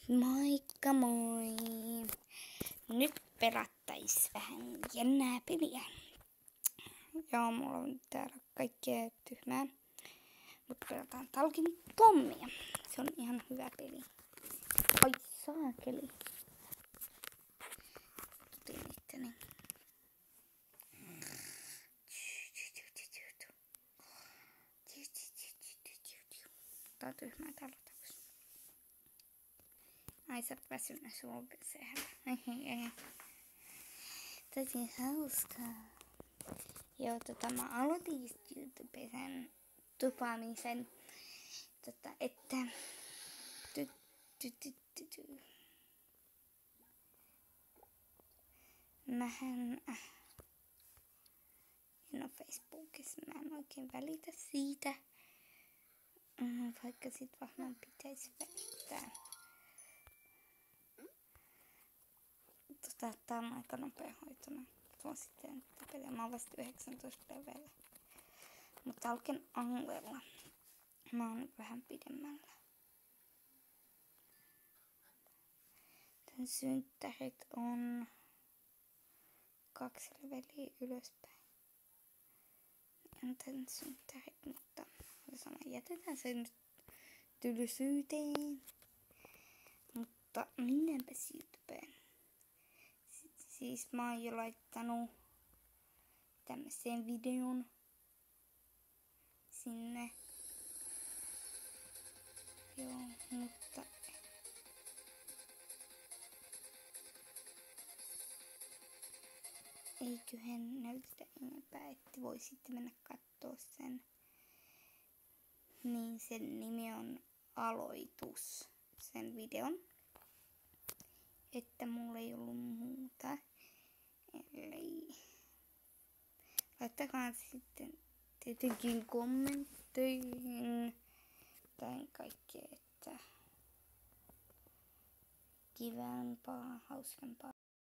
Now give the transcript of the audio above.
Moikka moi! Nyt pelattais vähän jännää peliä. Joo, mulla on täällä kaikkea tyhmää. Mut pelataan Talking Tommia. Se on ihan hyvä peli. Ai saakeli. Tutin itteni. Tää on tyhmää täällä takas. Ai sä oot väsynyt, sulla on sehän. Tosi hauskaa. Joo, mä aloitin just YouTubesen tupaamisen, että mähän en oo Facebookissa, mä en oikein välitä siitä, vaikka sit varmaan pitäisi välittää. Tää on aika nopea hoitona. Suosittelen tätä peliä. Mä oon vasta 19 levelillä. Mutta alken Anglella. Mä oon nyt vähän pidemmällä. Tän synttärit on 2 leveliä ylöspäin. On tän synttärit, mutta jätetään sen nyt tylsyyteen. Mutta mennäänpäs YouTubeen. Siis mä oon jo laittanut tämmösen videon sinne. Joo, mutta eiköhän näytetä enempää, että voisitte mennä kattoo sen. Niin sen nimi on Aloitus, sen videon. Että mulla ei ollut muuta. Eli laittakaa sitten tietenkin kommentteihin tai kaikkea, että kivampaa, hauskempaa.